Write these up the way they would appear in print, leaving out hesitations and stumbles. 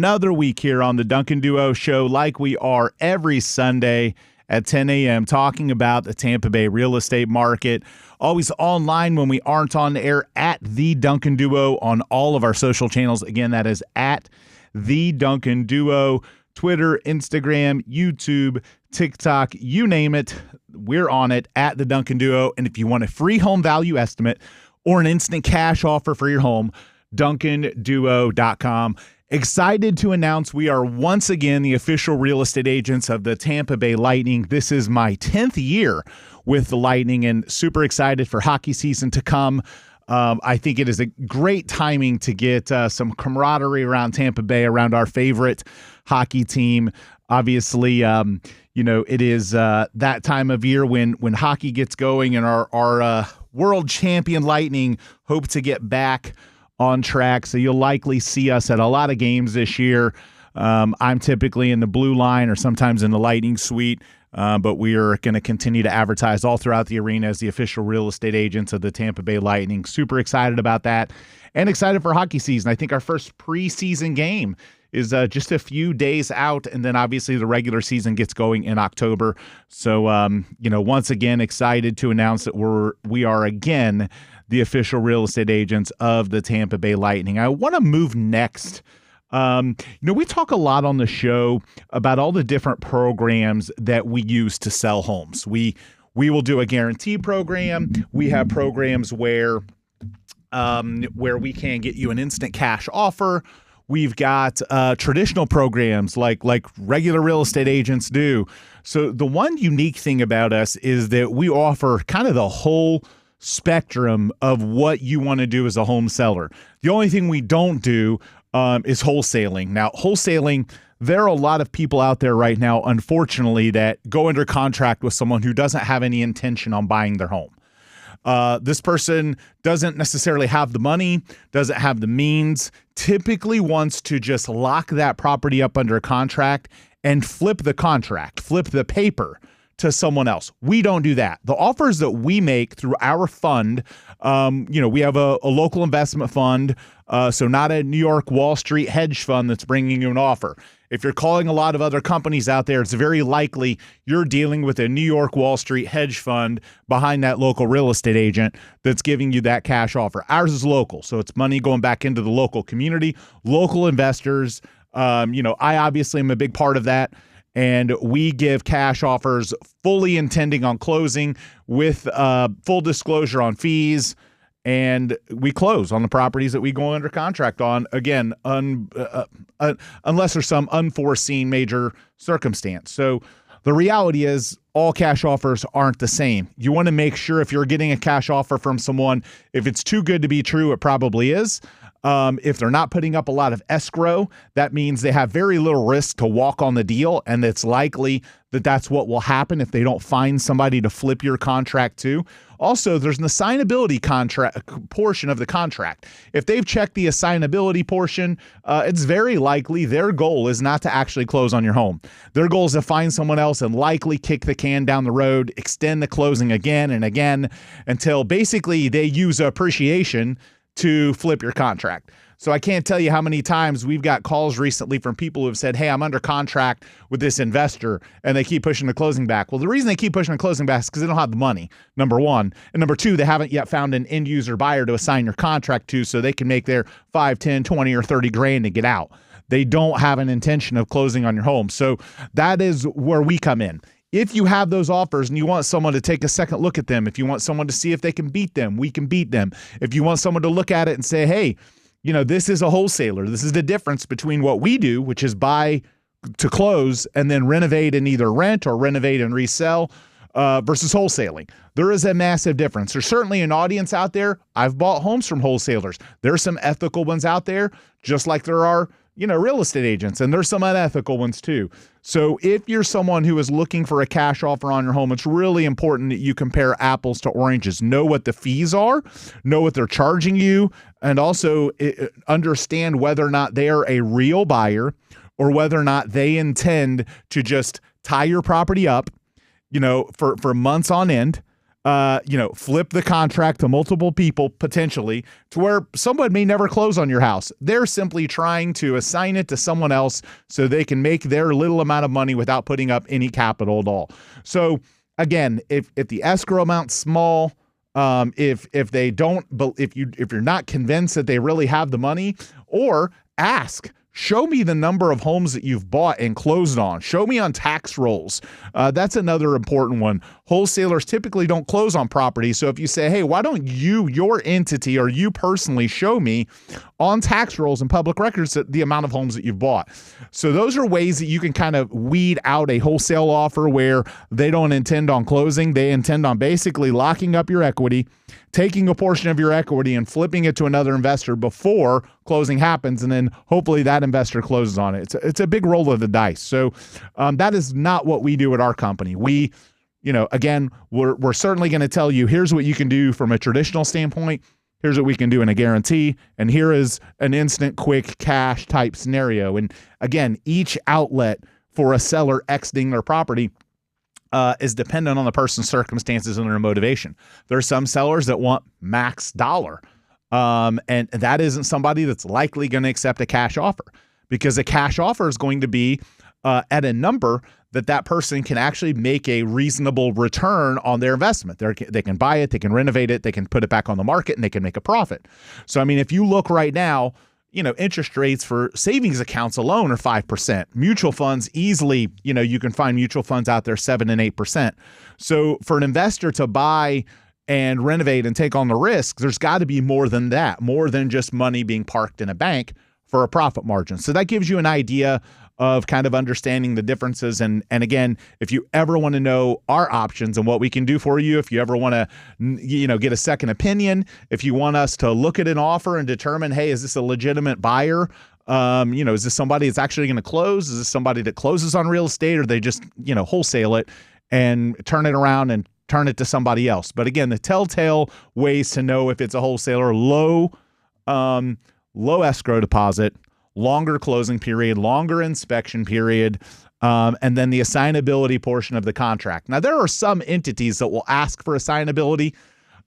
Another week here on the Duncan Duo Show, like we are every Sunday at 10 a.m., talking about the Tampa Bay real estate market. Always online when we aren't on the air at The Duncan Duo on all of our social channels. Again, that is at The Duncan Duo, Twitter, Instagram, YouTube, TikTok, you name it. We're on it at The Duncan Duo. And if you want a free home value estimate or an instant cash offer for your home, DuncanDuo.com. Excited to announce we are once again the official real estate agents of the Tampa Bay Lightning. This is my 10th year with the Lightning and super excited for hockey season to come. I think it is a great timing to get some camaraderie around Tampa Bay, around our favorite hockey team. Obviously, it is that time of year when hockey gets going and our world champion Lightning hope to get back on track. So you'll likely see us at a lot of games this year. I'm typically in the blue line or sometimes in the Lightning suite, but we are going to continue to advertise all throughout the arena as the official real estate agents of the Tampa Bay Lightning. Super excited about that and excited for hockey season. I think our first preseason game is just a few days out, and then obviously the regular season gets going in October. So, once again, excited to announce that we are again the official real estate agents of the Tampa Bay Lightning. I want to move next. We talk a lot on the show about all the different programs that we use to sell homes. We will do a guarantee program. We have programs where we can get you an instant cash offer. We've got traditional programs like regular real estate agents do. So the one unique thing about us is that we offer kind of the whole spectrum of what you want to do as a home seller. The only thing we don't do is wholesaling. Now, wholesaling, there are a lot of people out there right now, unfortunately, that go under contract with someone who doesn't have any intention on buying their home. This person doesn't necessarily have the money, doesn't have the means, typically wants to just lock that property up under a contract and flip the paper to someone else. We don't do that. The offers that we make through our fund, we have a local investment fund, so not a New York Wall Street hedge fund that's bringing you an offer. If you're calling a lot of other companies out there, it's very likely you're dealing with a New York Wall Street hedge fund behind that local real estate agent that's giving you that cash offer. Ours is local, so it's money going back into the local community, local investors. I obviously am a big part of that. And we give cash offers fully intending on closing with full disclosure on fees, and we close on the properties that we go under contract on, again, unless there's some unforeseen major circumstance. So the reality is all cash offers aren't the same. You want to make sure if you're getting a cash offer from someone, if it's too good to be true, it probably is. If they're not putting up a lot of escrow, that means they have very little risk to walk on the deal, and it's likely that that's what will happen if they don't find somebody to flip your contract to. Also, there's an assignability contract portion of the contract. If they've checked the assignability portion, it's very likely their goal is not to actually close on your home. Their goal is to find someone else and likely kick the can down the road, extend the closing again and again until basically they use appreciation to flip your contract. So I can't tell you how many times we've got calls recently from people who have said, hey, I'm under contract with this investor, and they keep pushing the closing back. Well, the reason they keep pushing the closing back is because they don't have the money, number one. And number two, they haven't yet found an end user buyer to assign your contract to so they can make their 5, 10, 20, or 30 grand to get out. They don't have an intention of closing on your home. So that is where we come in. If you have those offers and you want someone to take a second look at them, if you want someone to see if they can beat them, we can beat them. If you want someone to look at it and say, hey, this is a wholesaler. This is the difference between what we do, which is buy to close and then renovate and either rent or renovate and resell versus wholesaling. There is a massive difference. There's certainly an audience out there. I've bought homes from wholesalers. There's some ethical ones out there, just like there are real estate agents, and there's some unethical ones too. So if you're someone who is looking for a cash offer on your home, it's really important that you compare apples to oranges. Know what the fees are, know what they're charging you, and also understand whether or not they are a real buyer or whether or not they intend to just tie your property up, for months on end, flip the contract to multiple people potentially to where someone may never close on your house. They're simply trying to assign it to someone else so they can make their little amount of money without putting up any capital at all. So again, if the escrow amount's small, if you're not convinced that they really have the money, or ask. Show me the number of homes that you've bought and closed on. Show me on tax rolls. That's another important one. Wholesalers typically don't close on property. So if you say, hey, why don't your entity or you personally show me on tax rolls and public records the amount of homes that you've bought. So those are ways that you can kind of weed out a wholesale offer where they don't intend on closing. They intend on basically locking up your equity, taking a portion of your equity and flipping it to another investor before closing happens, and then hopefully that investor closes on it. It's a big roll of the dice. So that is not what we do at our company. We, again, we're certainly going to tell you, here's what you can do from a traditional standpoint. Here's what we can do in a guarantee. And here is an instant, quick cash type scenario. And again, each outlet for a seller exiting their property is dependent on the person's circumstances and their motivation. There are some sellers that want max dollar. And that isn't somebody that's likely going to accept a cash offer, because a cash offer is going to be at a number that person can actually make a reasonable return on their investment. They can buy it, they can renovate it, they can put it back on the market, and they can make a profit. So, I mean, if you look right now, interest rates for savings accounts alone are 5%. Mutual funds easily, you can find mutual funds out there 7 and 8%. So for an investor to buy and renovate and take on the risk, there's got to be more than that, more than just money being parked in a bank for a profit margin. So that gives you an idea of kind of understanding the differences. And again, if you ever want to know our options and what we can do for you, if you ever want to, get a second opinion, if you want us to look at an offer and determine, hey, is this a legitimate buyer? Is this somebody that's actually going to close? Is this somebody that closes on real estate, or they just, wholesale it and turn it around and turn it to somebody else? But again, the telltale ways to know if it's a wholesaler: low escrow deposit, longer closing period, longer inspection period, and then the assignability portion of the contract. Now, there are some entities that will ask for assignability,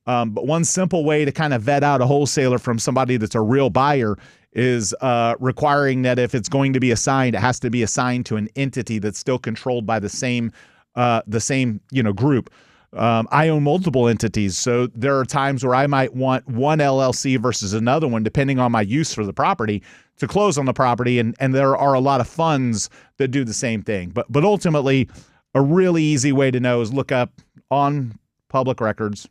but one simple way to kind of vet out a wholesaler from somebody that's a real buyer is requiring that if it's going to be assigned, it has to be assigned to an entity that's still controlled by the same group. I own multiple entities, so there are times where I might want one LLC versus another one, depending on my use for the property, to close on the property, and there are a lot of funds that do the same thing. But ultimately, a really easy way to know is look up on public records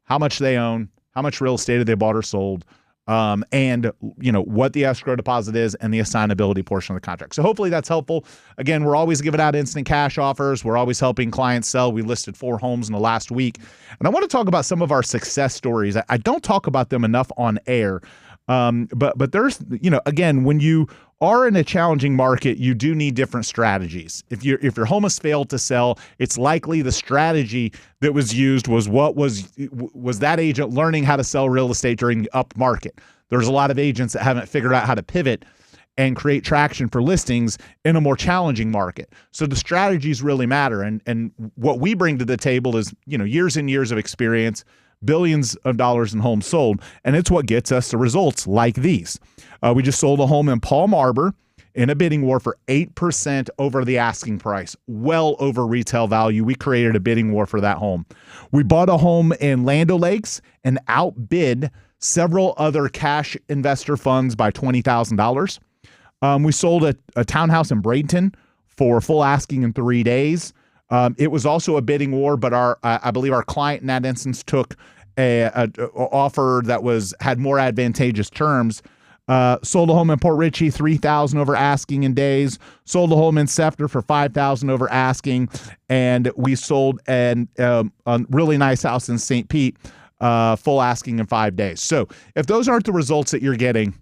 how much they own, how much real estate they bought or sold, and what the escrow deposit is and the assignability portion of the contract. So hopefully that's helpful. Again, we're always giving out instant cash offers. We're always helping clients sell. We listed 4 homes in the last week. And I want to talk about some of our success stories. I don't talk about them enough on air. But there's, again, when you are in a challenging market, you do need different strategies. If your home has failed to sell, it's likely the strategy that was used was that agent learning how to sell real estate during the up market. There's a lot of agents that haven't figured out how to pivot and create traction for listings in a more challenging market. So the strategies really matter. And what we bring to the table is, years and years of experience, billions of dollars in homes sold, and it's what gets us the results like these. We just sold a home in Palm Harbor in a bidding war for 8% over the asking price, well over retail value. We created a bidding war for that home. We bought a home in Land O'Lakes and outbid several other cash investor funds by $20,000. We sold a townhouse in Bradenton for full asking in 3 days. It was also a bidding war, but I believe our client in that instance took a offer that had more advantageous terms. Sold a home in Port Richey, $3,000 over asking in days. Sold a home in Sefter for $5,000 over asking, and we sold a really nice house in St. Pete, full asking in 5 days. So if those aren't the results that you're getting,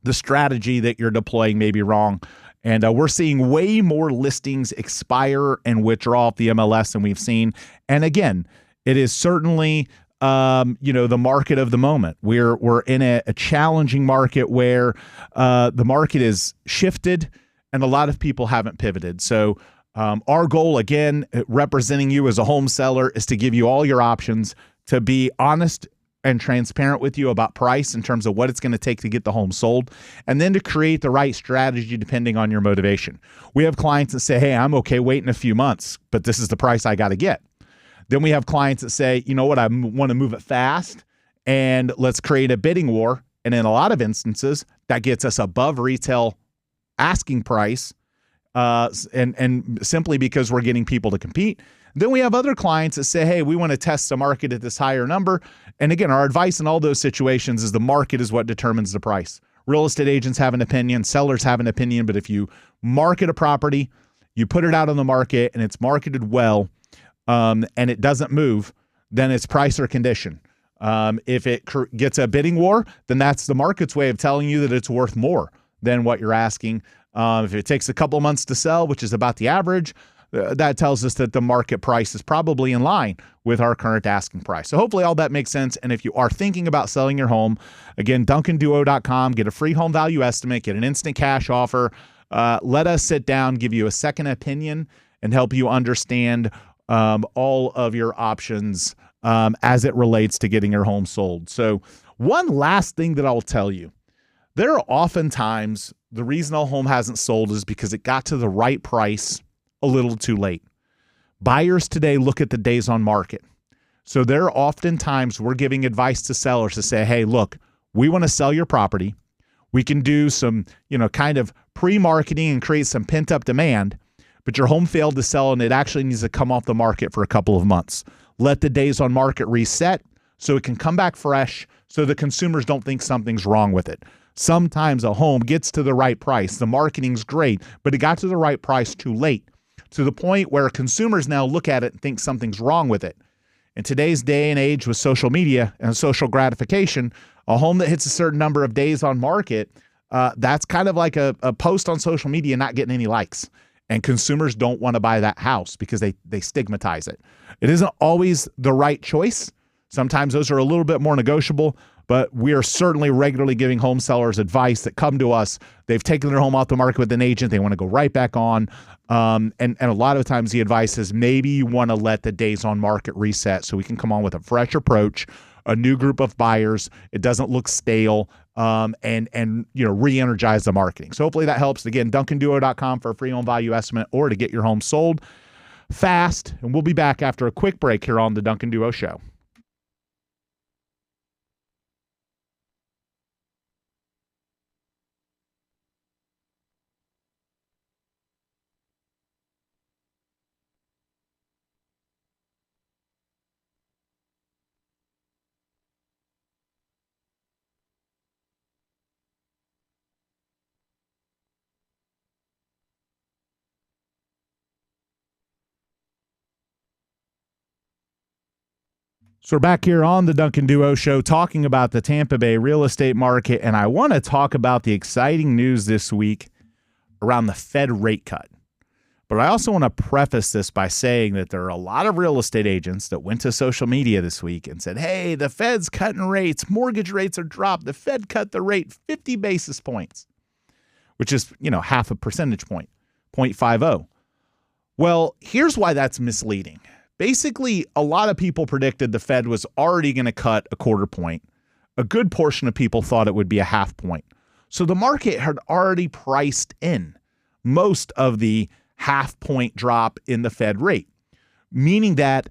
the strategy that you're deploying may be wrong. And we're seeing way more listings expire and withdraw off the MLS than we've seen. And again, it is certainly the market of the moment. We're in a challenging market where the market is shifted and a lot of people haven't pivoted. So Our goal, again, representing you as a home seller, is to give you all your options, to be honest and transparent with you about price in terms of what it's going to take to get the home sold, and then to create the right strategy depending on your motivation. We have clients that say, hey, I'm okay waiting a few months, but this is the price I got to get. Then we have clients that say, you know what, I want to move it fast, and let's create a bidding war. And in a lot of instances, that gets us above retail asking price, and simply because we're getting people to compete. Then we have other clients that say, hey, we want to test the market at this higher number. And again, our advice in all those situations is the market is what determines the price. Real estate agents have an opinion, sellers have an opinion, but if you market a property, you put it out on the market and it's marketed well, and it doesn't move, then it's price or condition. If it gets a bidding war, then that's the market's way of telling you that it's worth more than what you're asking. If it takes a couple months to sell, which is about the average, that tells us that the market price is probably in line with our current asking price. So hopefully all that makes sense. And if you are thinking about selling your home, again, DuncanDuo.com, get a free home value estimate, get an instant cash offer. Let us sit down, give you a second opinion, and help you understand all of your options as it relates to getting your home sold. So one last thing that I'll tell you, there are oftentimes the reason a home hasn't sold is because it got to the right price a little too late. Buyers today look at the days on market. So there are oftentimes we're giving advice to sellers to say, hey, look, we want to sell your property. We can do some, kind of pre-marketing and create some pent-up demand, but your home failed to sell and it actually needs to come off the market for a couple of months. Let the days on market reset so it can come back fresh so the consumers don't think something's wrong with it. Sometimes a home gets to the right price. The marketing's great, but it got to the right price too late, to the point where consumers now look at it and think something's wrong with it. In today's day and age with social media and social gratification, a home that hits a certain number of days on market, that's kind of like a post on social media not getting any likes. And consumers don't want to buy that house because they stigmatize it. It isn't always the right choice. Sometimes those are a little bit more negotiable, but we are certainly regularly giving home sellers advice that come to us. They've taken their home off the market with an agent. They want to go right back on. And a lot of times the advice is maybe you want to let the days on market reset so we can come on with a fresh approach, a new group of buyers. It doesn't look stale, and re-energize the marketing. So hopefully that helps. Again, DuncanDuo.com for a free home value estimate or to get your home sold fast. And we'll be back after a quick break here on the Duncan Duo Show. So we're back here on the Duncan Duo Show talking about the Tampa Bay real estate market, and I want to talk about the exciting news this week around the Fed rate cut. But I also want to preface this by saying that there are a lot of real estate agents that went to social media this week and said, hey, the Fed's cutting rates, mortgage rates are dropped, the Fed cut the rate 50 basis points, which is, half a percentage point, 0.50. Well, here's why that's misleading. Basically, a lot of people predicted the Fed was already going to cut a quarter point. A good portion of people thought it would be a half point. So the market had already priced in most of the half point drop in the Fed rate, meaning that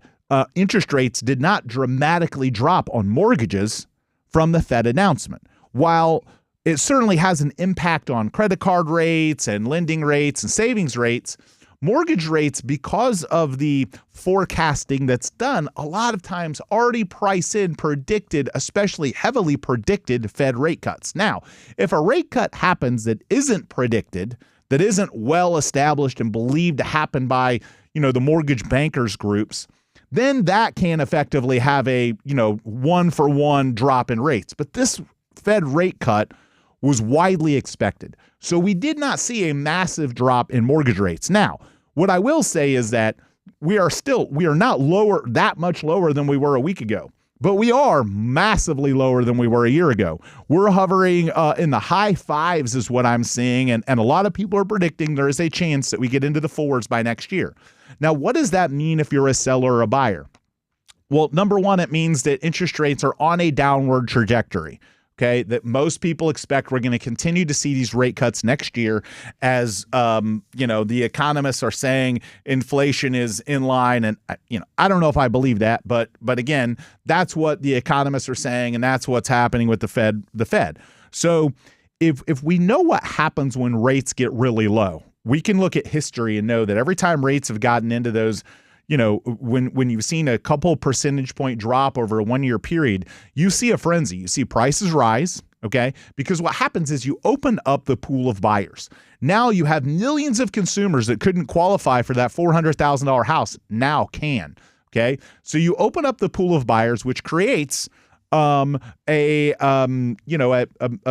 interest rates did not dramatically drop on mortgages from the Fed announcement. While it certainly has an impact on credit card rates and lending rates and savings rates, mortgage rates, because of the forecasting that's done, a lot of times already price in predicted, especially heavily predicted Fed rate cuts. Now, if a rate cut happens that isn't predicted, that isn't well established and believed to happen by, the mortgage bankers groups, then that can effectively have a, 1-for-1 drop in rates. But this Fed rate cut was widely expected. So we did not see a massive drop in mortgage rates. Now, what I will say is that we are not that much lower than we were a week ago. but we are massively lower than we were a year ago. We're hovering in the high fives is what I'm seeing, and a lot of people are predicting there is a chance that we get into the fours by next year. Now, what does that mean if you're a seller or a buyer? Well, number one, it means that interest rates are on a downward trajectory. Okay, that most people expect we're going to continue to see these rate cuts next year as, the economists are saying inflation is in line. And, I don't know if I believe that, but again, that's what the economists are saying, and that's what's happening with the Fed. So if we know what happens when rates get really low, we can look at history and know that every time rates have gotten into those, when you've seen a couple percentage point drop over a 1 year period, you see a frenzy. You see prices rise, okay? Because what happens is you open up the pool of buyers. Now you have millions of consumers that couldn't qualify for that $400,000 house now can, okay? So you open up the pool of buyers, which creates a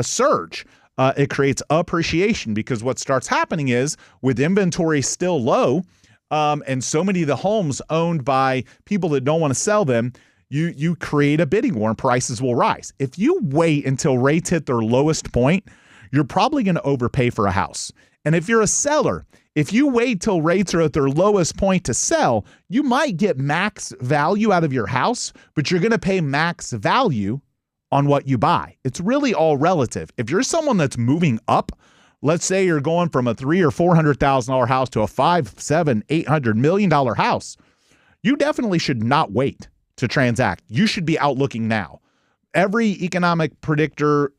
surge. It creates appreciation because what starts happening is with inventory still low, and so many of the homes owned by people that don't want to sell them, you create a bidding war and prices will rise. If you wait until rates hit their lowest point, you're probably going to overpay for a house. And if you're a seller, if you wait till rates are at their lowest point to sell, you might get max value out of your house, but you're going to pay max value on what you buy. It's really all relative. If you're someone that's moving up, let's say you're going from a $300,000 or $400,000 house to a $500, $700, $800 million house, you definitely should not wait to transact. You should be out looking now. Every economic predictor,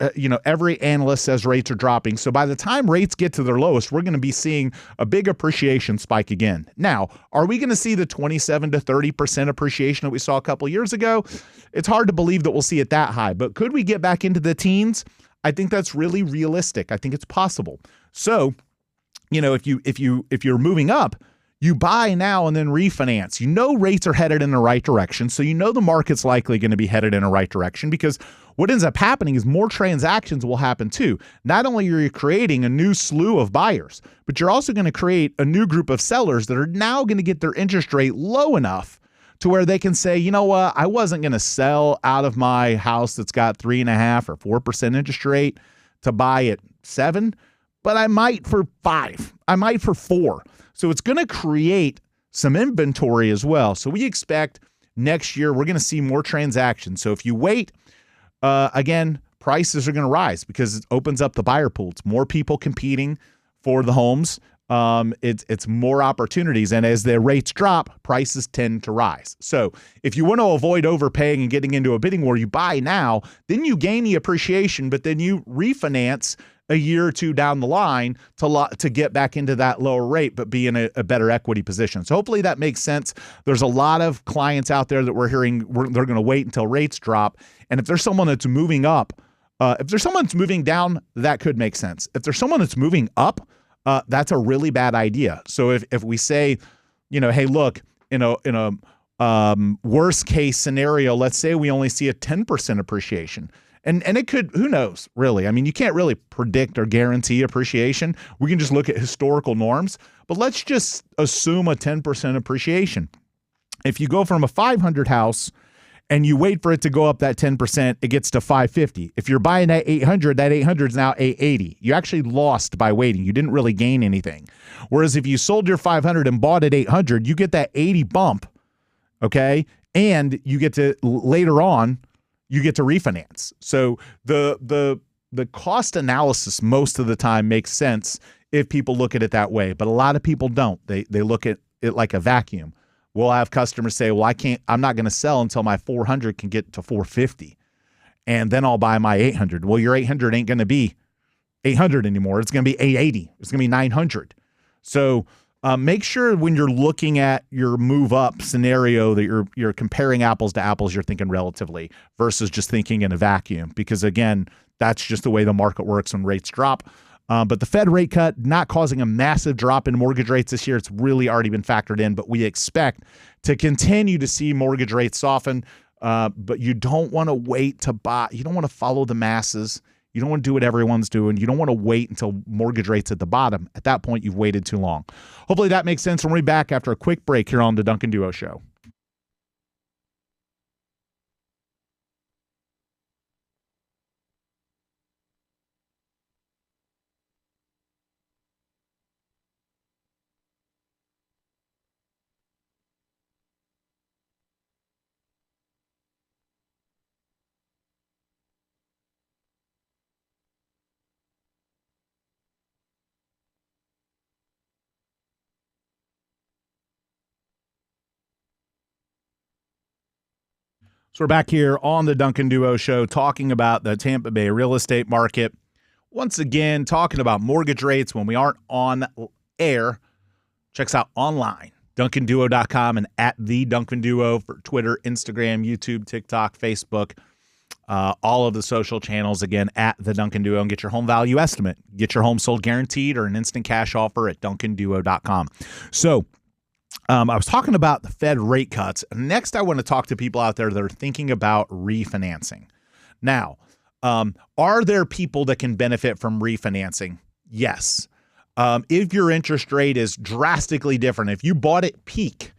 every analyst says rates are dropping. So by the time rates get to their lowest, we're going to be seeing a big appreciation spike again. Now, are we going to see the 27 to 30% appreciation that we saw a couple of years ago? It's hard to believe that we'll see it that high, but could we get back into the teens? I think that's really realistic. I think it's possible. So, if you're moving up, you buy now and then refinance. Rates are headed in the right direction. So the market's likely going to be headed in the right direction because what ends up happening is more transactions will happen too. Not only are you creating a new slew of buyers, but you're also going to create a new group of sellers that are now going to get their interest rate low enough to where they can say, you know what, I wasn't going to sell out of my house that's got 3.5% or 4% interest rate to buy at 7%, but I might for 5%. I might for 4%. So it's going to create some inventory as well. So we expect next year we're going to see more transactions. So if you wait, again, prices are going to rise because it opens up the buyer pool. It's more people competing for the homes. It's more opportunities. And as the rates drop, prices tend to rise. So if you want to avoid overpaying and getting into a bidding war, you buy now, then you gain the appreciation, but then you refinance a year or two down the line to get back into that lower rate, but be in a better equity position. So hopefully that makes sense. There's a lot of clients out there that we're hearing they're going to wait until rates drop. And if there's someone that's moving up, if there's someone that's moving down, that could make sense. If there's someone that's moving up, that's a really bad idea. So if we say, hey, look, in a worst case scenario, let's say we only see a 10% appreciation. And it could, who knows, really? I mean, you can't really predict or guarantee appreciation. We can just look at historical norms. But let's just assume a 10% appreciation. If you go from a 500 house and you wait for it to go up that 10%, it gets to 550. If you're buying that 800, that 800 is now 880. You actually lost by waiting. You didn't really gain anything. Whereas if you sold your 500 and bought at 800, you get that 80 bump, okay? And you get to, later on, you get to refinance. So the cost analysis most of the time makes sense if people look at it that way, but a lot of people don't. They look at it like a vacuum. We'll have customers say, well, I'm not going to sell until my 400 can get to 450. And then I'll buy my 800. Well, your 800 ain't going to be 800 anymore. It's going to be 880. It's going to be 900. So make sure when you're looking at your move up scenario that you're comparing apples to apples, you're thinking relatively versus just thinking in a vacuum, because again, that's just the way the market works when rates drop. But the Fed rate cut not causing a massive drop in mortgage rates this year. It's really already been factored in, but we expect to continue to see mortgage rates soften. But you don't want to wait to buy. You don't want to follow the masses. You don't want to do what everyone's doing. You don't want to wait until mortgage rates at the bottom. At that point, you've waited too long. Hopefully that makes sense. We'll be back after a quick break here on the Duncan Duo Show. So we're back here on the Duncan Duo Show talking about the Tampa Bay real estate market. Once again, talking about mortgage rates when we aren't on air. Check us out online, duncanduo.com and at the Duncan Duo for Twitter, Instagram, YouTube, TikTok, Facebook, all of the social channels, again, at the Duncan Duo, and get your home value estimate. Get your home sold guaranteed or an instant cash offer at duncanduo.com. So I was talking about the Fed rate cuts. Next, I want to talk to people out there that are thinking about refinancing. Now, are there people that can benefit from refinancing? Yes. If your interest rate is drastically different, if you bought at peak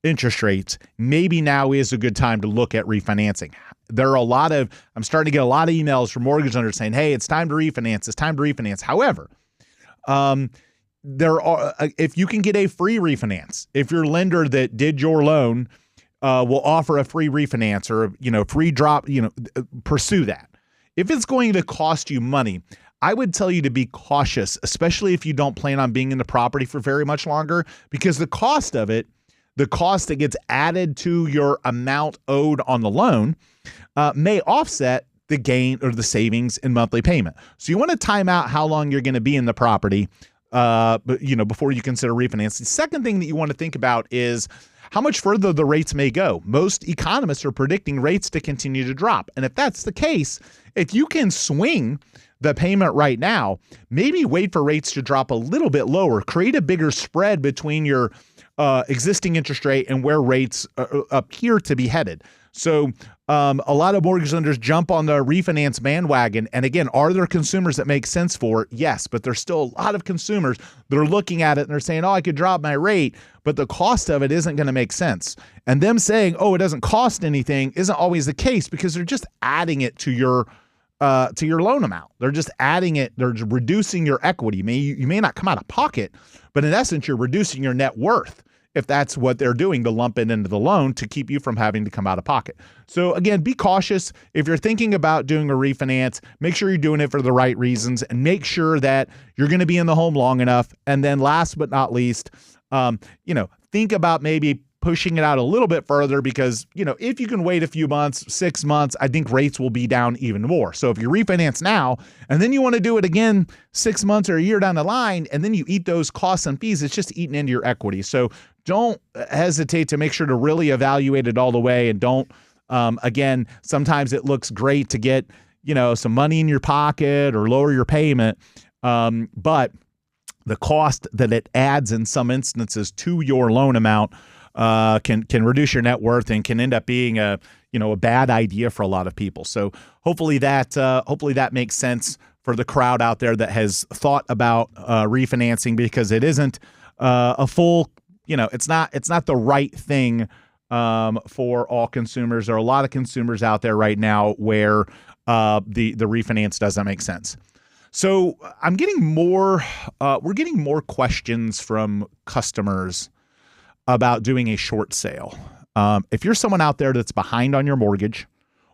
interest rates, maybe now is a good time to look at refinancing. I'm starting to get a lot of emails from mortgage lenders saying, hey, it's time to refinance. It's time to refinance. However, if you can get a free refinance, if your lender that did your loan will offer a free refinance or, free drop, pursue that. If it's going to cost you money, I would tell you to be cautious, especially if you don't plan on being in the property for very much longer, because the cost of it, the cost that gets added to your amount owed on the loan may offset the gain or the savings in monthly payment. So you want to time out how long you're going to be in the property, before you consider refinance. The second thing that you want to think about is how much further the rates may go. Most economists are predicting rates to continue to drop. And if that's the case, if you can swing the payment right now, maybe wait for rates to drop a little bit lower, create a bigger spread between your existing interest rate and where rates appear to be headed. So a lot of mortgage lenders jump on the refinance bandwagon. And again, are there consumers that make sense for it? Yes, but there's still a lot of consumers that are looking at it and they're saying, oh, I could drop my rate, but the cost of it isn't going to make sense. And them saying, oh, it doesn't cost anything isn't always the case, because they're just adding it to your loan amount. They're just adding it. They're reducing your equity. You may not come out of pocket, but in essence, you're reducing your net worth if that's what they're doing to lump it into the loan to keep you from having to come out of pocket. So again, be cautious. If you're thinking about doing a refinance, make sure you're doing it for the right reasons and make sure that you're going to be in the home long enough. And then last but not least, think about maybe pushing it out a little bit further, because, if you can wait a few months, 6 months, I think rates will be down even more. So if you refinance now and then you want to do it again 6 months or a year down the line, and then you eat those costs and fees, it's just eating into your equity. So don't hesitate to make sure to really evaluate it all the way. And don't, again, sometimes it looks great to get, some money in your pocket or lower your payment. But the cost that it adds in some instances to your loan amount can reduce your net worth and can end up being a bad idea for a lot of people. So hopefully that makes sense for the crowd out there that has thought about refinancing, because it isn't a full, it's not the right thing for all consumers. There are a lot of consumers out there right now where the refinance doesn't make sense. So we're getting more questions from customers about doing a short sale. If you're someone out there that's behind on your mortgage,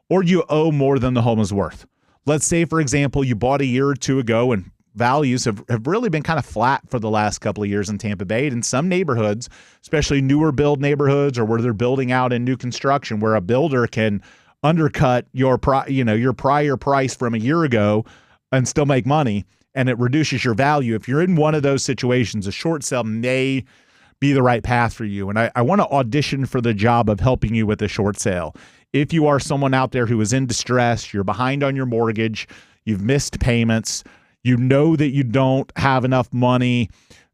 or you owe more than the home is worth. Let's say, for example, you bought a year or two ago and values have really been kind of flat for the last couple of years in Tampa Bay. In some neighborhoods, especially newer build neighborhoods, or where they're building out in new construction, where a builder can undercut your prior price from a year ago and still make money, and it reduces your value. If you're in one of those situations, a short sale may be the right path for you. And I want to audition for the job of helping you with a short sale. If you are someone out there who is in distress, you're behind on your mortgage, you've missed payments, you know that you don't have enough money,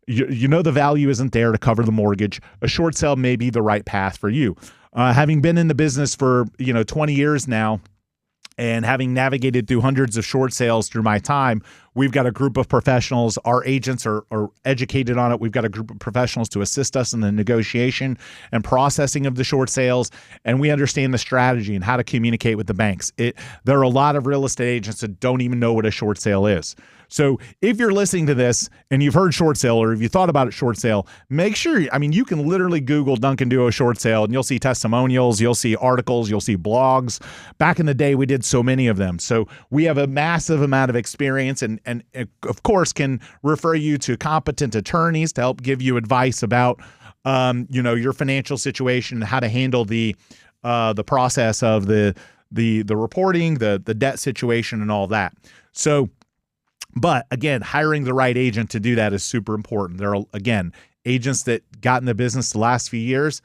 you know the value isn't there to cover the mortgage, a short sale may be the right path for you. Having been in the business for 20 years now, and having navigated through hundreds of short sales through my time, we've got a group of professionals. Our agents are educated on it. We've got a group of professionals to assist us in the negotiation and processing of the short sales, and we understand the strategy and how to communicate with the banks. There are a lot of real estate agents that don't even know what a short sale is. So if you're listening to this and you've heard short sale, or if you thought about it short sale, make sure, you can literally Google Duncan Duo short sale and you'll see testimonials, you'll see articles, you'll see blogs. Back in the day, we did so many of them. So we have a massive amount of experience and of course can refer you to competent attorneys to help give you advice about, your financial situation and how to handle the the process of the reporting, the debt situation, and all that. So, but again, hiring the right agent to do that is super important. There are, again, agents that got in the business the last few years.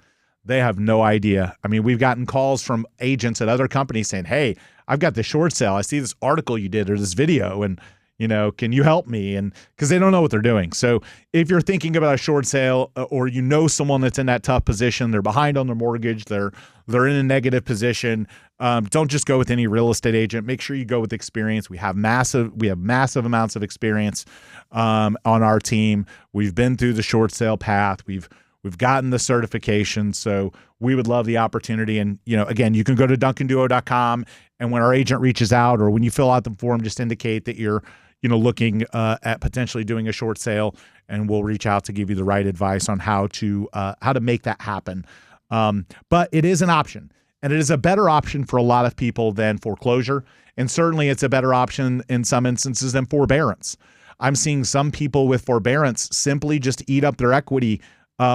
They have no idea. I mean, we've gotten calls from agents at other companies saying, "Hey, I've got this short sale. I see this article you did or this video, and can you help me?" And because they don't know what they're doing. So if you're thinking about a short sale, or someone that's in that tough position, they're behind on their mortgage, they're in a negative position, don't just go with any real estate agent. Make sure you go with experience. We have massive amounts of experience on our team. We've been through the short sale path. We've gotten the certification, so we would love the opportunity. And, again, you can go to duncanduo.com, and when our agent reaches out or when you fill out the form, just indicate that you're, looking at potentially doing a short sale, and we'll reach out to give you the right advice on how to make that happen. But it is an option, and it is a better option for a lot of people than foreclosure. And certainly it's a better option in some instances than forbearance. I'm seeing some people with forbearance simply just eat up their equity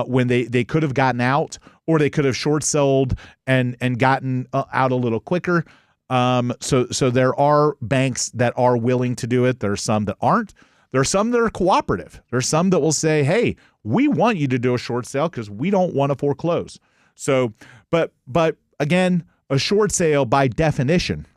when they could have gotten out, or they could have short sold and gotten out a little quicker. So there are banks that are willing to do it. There are some that aren't. There are some that are cooperative. There are some that will say, "Hey, we want you to do a short sale because we don't want to foreclose." So, but again, a short sale by definition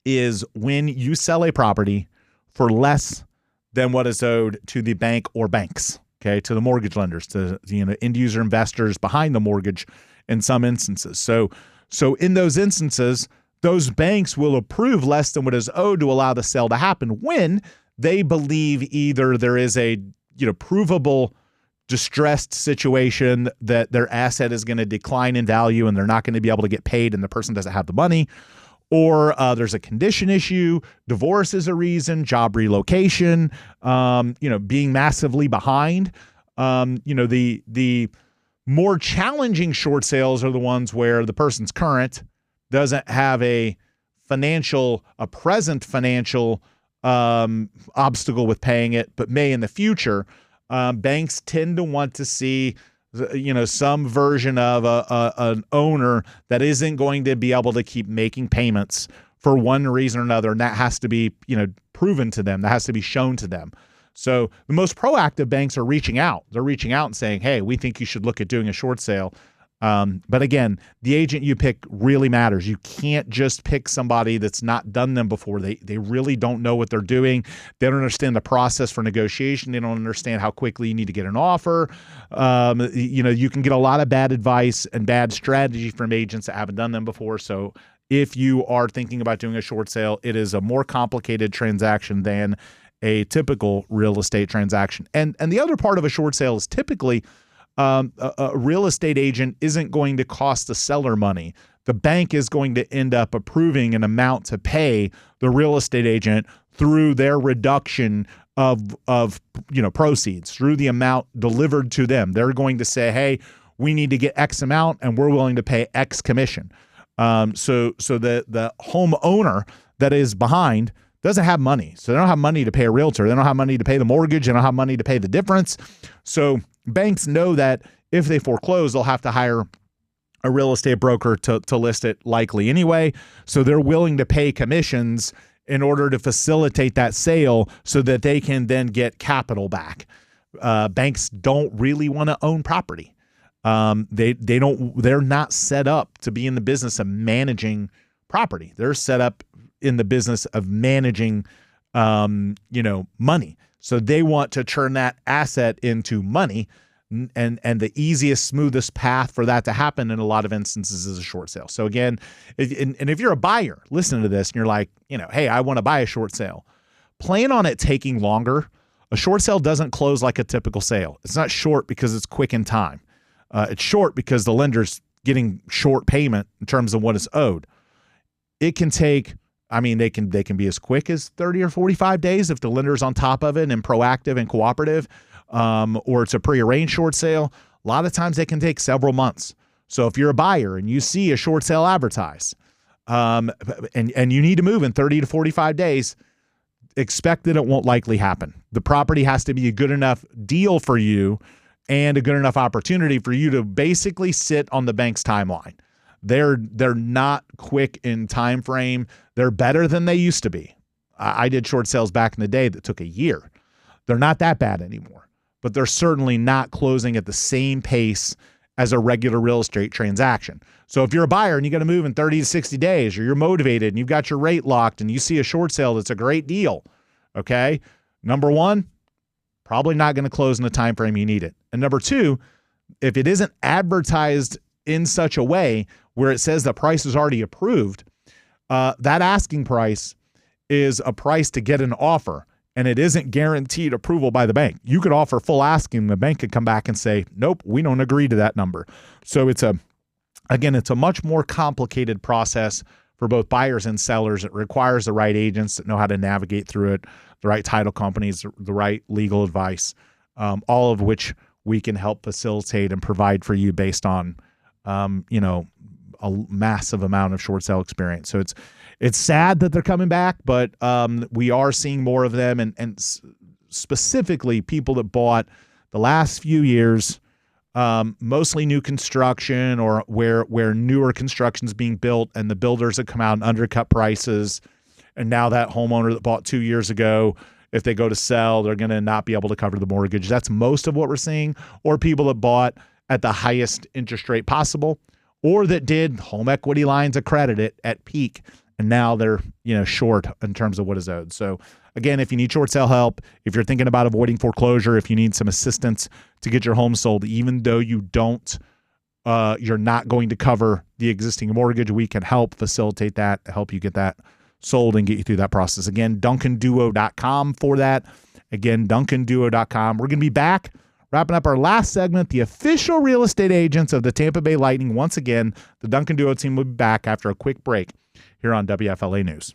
is when you sell a property for less than what is owed to the bank or banks. Okay, to the mortgage lenders, to end user investors behind the mortgage in some instances. So in those instances, those banks will approve less than what is owed to allow the sale to happen when they believe either there is a provable distressed situation that their asset is going to decline in value and they're not going to be able to get paid and the person doesn't have the money, or there's a condition issue, divorce is a reason, job relocation, being massively behind. The more challenging short sales are the ones where the person's current, doesn't have a present financial obstacle with paying it, but may in the future. Banks tend to want to see some version of an owner that isn't going to be able to keep making payments for one reason or another, and that has to be proven to them. That has to be shown to them. So the most proactive banks are reaching out. They're reaching out and saying, "Hey, we think you should look at doing a short sale." But again, the agent you pick really matters. You can't just pick somebody that's not done them before. They really don't know what they're doing. They don't understand the process for negotiation. They don't understand how quickly you need to get an offer. You can get a lot of bad advice and bad strategy from agents that haven't done them before. So if you are thinking about doing a short sale, it is a more complicated transaction than a typical real estate transaction. And the other part of a short sale is typically a real estate agent isn't going to cost the seller money. The bank is going to end up approving an amount to pay the real estate agent through their reduction of proceeds, through the amount delivered to them. They're going to say, "Hey, we need to get X amount and we're willing to pay X commission." So the homeowner that is behind doesn't have money. So they don't have money to pay a realtor. They don't have money to pay the mortgage. They don't have money to pay the difference. So banks know that if they foreclose, they'll have to hire a real estate broker to list it likely anyway. So they're willing to pay commissions in order to facilitate that sale so that they can then get capital back. Banks don't really want to own property. They're not set up to be in the business of managing property. They're set up in the business of managing, money. So they want to turn that asset into money, and the easiest, smoothest path for that to happen in a lot of instances is a short sale. So again, and if you're a buyer, listen to this, and you're like, "Hey, I want to buy a short sale." Plan on it taking longer. A short sale doesn't close like a typical sale. It's not short because it's quick in time. It's short because the lender's getting short payment in terms of what is owed. It can take, they can be as quick as 30 or 45 days if the lender's on top of it and proactive and cooperative, or it's a prearranged short sale. A lot of times they can take several months. So if you're a buyer and you see a short sale advertised, and you need to move in 30 to 45 days, expect that it won't likely happen. The property has to be a good enough deal for you and a good enough opportunity for you to basically sit on the bank's timeline. They're not quick in time frame. They're better than they used to be. I did short sales back in the day that took a year. They're not that bad anymore, but they're certainly not closing at the same pace as a regular real estate transaction. So if you're a buyer and you got to move in 30 to 60 days, or you're motivated and you've got your rate locked and you see a short sale that's a great deal, okay? Number one, probably not going to close in the time frame you need it. And number two, if it isn't advertised in such a way where it says the price is already approved, that asking price is a price to get an offer, and it isn't guaranteed approval by the bank. You could offer full asking, the bank could come back and say, nope, we don't agree to that number. So it's a much more complicated process for both buyers and sellers. It requires the right agents that know how to navigate through it, the right title companies, the right legal advice, all of which we can help facilitate and provide for you based on, a massive amount of short sale experience. So it's sad that they're coming back, but we are seeing more of them, and specifically people that bought the last few years, mostly new construction, or where newer construction is being built and the builders have come out and undercut prices. And now that homeowner that bought 2 years ago, if they go to sell, they're going to not be able to cover the mortgage. That's most of what we're seeing. Or people that bought at the highest interest rate possible, or that did home equity lines of credit at peak, and now they're short in terms of what is owed. So again, if you need short sale help, if you're thinking about avoiding foreclosure, if you need some assistance to get your home sold, even though you're not going to cover the existing mortgage, we can help facilitate that, help you get that sold and get you through that process. Again, DuncanDuo.com for that. Again, DuncanDuo.com. We're going to be back wrapping up our last segment, the official real estate agents of the Tampa Bay Lightning. Once again, the Duncan Duo team will be back after a quick break here on WFLA News.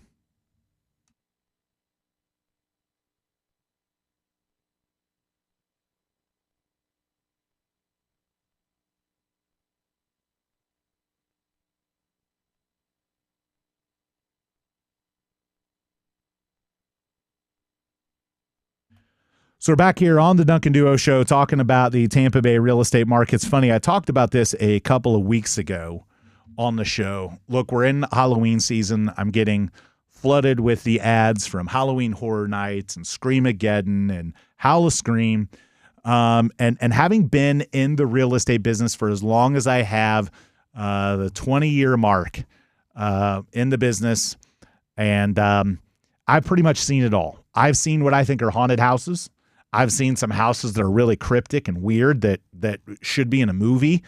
So we're back here on the Duncan Duo Show talking about the Tampa Bay real estate market. It's funny, I talked about this a couple of weeks ago on the show. Look, we're in Halloween season. I'm getting flooded with the ads from Halloween Horror Nights and Screamageddon and Howl of Scream. And having been in the real estate business for as long as I have, the 20-year mark in the business, and I've pretty much seen it all. I've seen what I think are haunted houses. I've seen some houses that are really cryptic and weird that should be in a movie.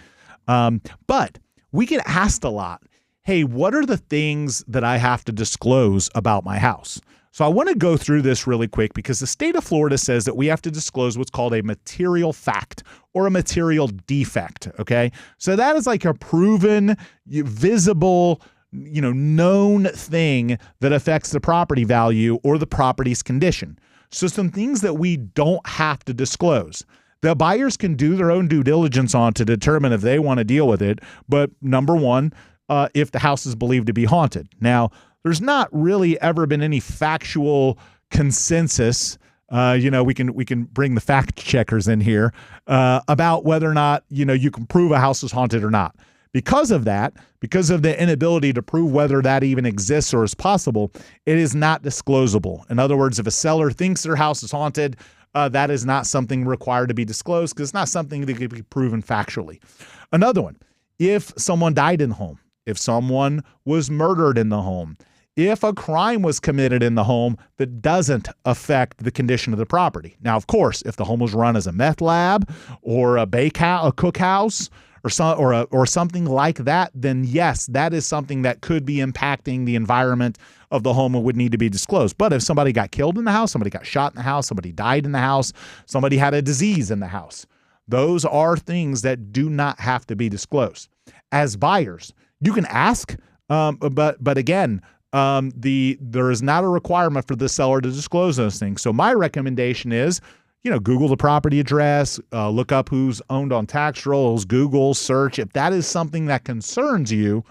But we get asked a lot, hey, what are the things that I have to disclose about my house? So I want to go through this really quick because the state of Florida says that we have to disclose what's called a material fact or a material defect, okay? So that is like a proven, visible, known thing that affects the property value or the property's condition. So some things that we don't have to disclose. The buyers can do their own due diligence on to determine if they want to deal with it. But number one, if the house is believed to be haunted. Now, there's not really ever been any factual consensus. We can bring the fact checkers in here about whether or not, you can prove a house is haunted or not. Because of that, because of the inability to prove whether that even exists or is possible, it is not disclosable. In other words, if a seller thinks their house is haunted, that is not something required to be disclosed because it's not something that could be proven factually. Another one, if someone died in the home, if someone was murdered in the home, if a crime was committed in the home that doesn't affect the condition of the property. Now, of course, if the home was run as a meth lab or a cookhouse, or something like that, then yes, that is something that could be impacting the environment of the home and would need to be disclosed. But if somebody got killed in the house, somebody got shot in the house, somebody died in the house, somebody had a disease in the house, those are things that do not have to be disclosed. As buyers, you can ask, but again, there is not a requirement for the seller to disclose those things. So my recommendation is, Google the property address, look up who's owned on tax rolls, Google search. If that is something that concerns you,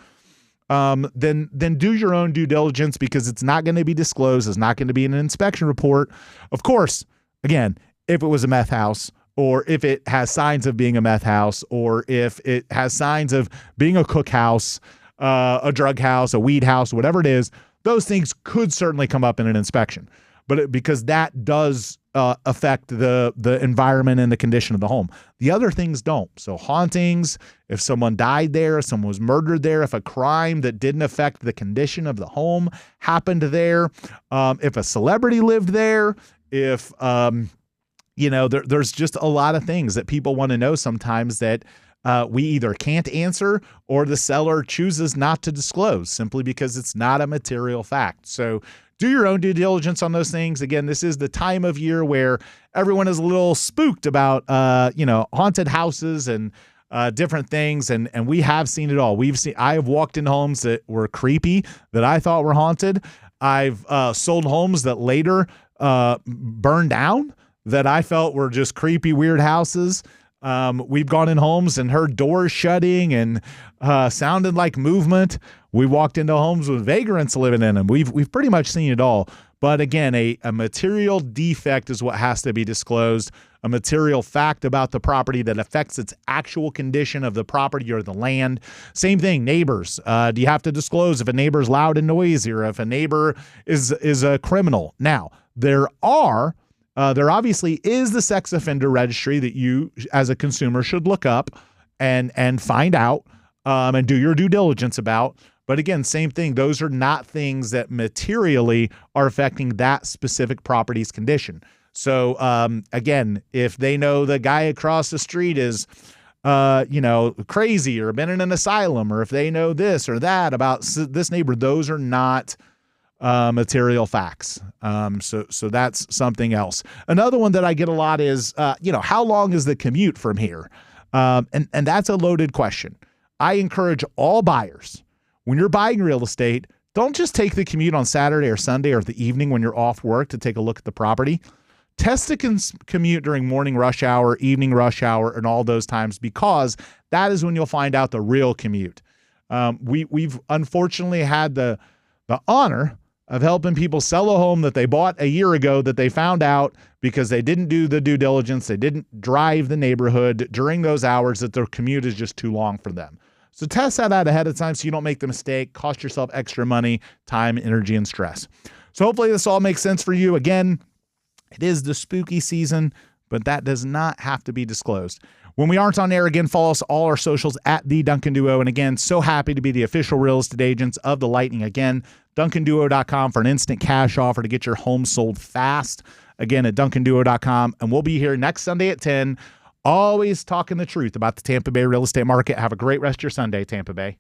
then do your own due diligence because it's not going to be disclosed. It's not going to be in an inspection report. Of course, again, if it was a meth house or if it has signs of being a meth house or if it has signs of being a cookhouse, a drug house, a weed house, whatever it is, those things could certainly come up in an inspection. But because that does affect the environment and the condition of the home. The other things don't. So hauntings, if someone died there, if someone was murdered there, if a crime that didn't affect the condition of the home happened there, if a celebrity lived there, if, there's just a lot of things that people want to know sometimes that we either can't answer or the seller chooses not to disclose simply because it's not a material fact. So do your own due diligence on those things. Again, this is the time of year where everyone is a little spooked about, haunted houses and different things. And we have seen it all. I have walked in homes that were creepy that I thought were haunted. I've sold homes that later burned down that I felt were just creepy, weird houses. We've gone in homes and heard doors shutting and sounded like movement. We walked into homes with vagrants living in them. We've pretty much seen it all. But again, a material defect is what has to be disclosed, a material fact about the property that affects its actual condition of the property or the land. Same thing, neighbors. Do you have to disclose if a neighbor's loud and noisy or if a neighbor is a criminal? Now, there obviously is the sex offender registry that you as a consumer should look up and find out and do your due diligence about. But again, same thing. Those are not things that materially are affecting that specific property's condition. So again, if they know the guy across the street is crazy or been in an asylum, or if they know this or that about this neighbor, those are not material facts. So that's something else. Another one that I get a lot is, how long is the commute from here? And that's a loaded question. I encourage all buyers, when you're buying real estate, don't just take the commute on Saturday or Sunday or the evening when you're off work to take a look at the property. Test the commute during morning rush hour, evening rush hour, and all those times, because that is when you'll find out the real commute. We've unfortunately had the honor of helping people sell a home that they bought a year ago that they found out because they didn't do the due diligence, they didn't drive the neighborhood during those hours, that their commute is just too long for them. So test that out ahead of time so you don't make the mistake, cost yourself extra money, time, energy, and stress. So hopefully this all makes sense for you. Again, it is the spooky season, but that does not have to be disclosed. When we aren't on air, again, follow us all our socials at The Duncan Duo. And again, so happy to be the official real estate agents of the Lightning. Again, DuncanDuo.com for an instant cash offer to get your home sold fast. Again, at DuncanDuo.com. And we'll be here next Sunday at 10, always talking the truth about the Tampa Bay real estate market. Have a great rest of your Sunday, Tampa Bay.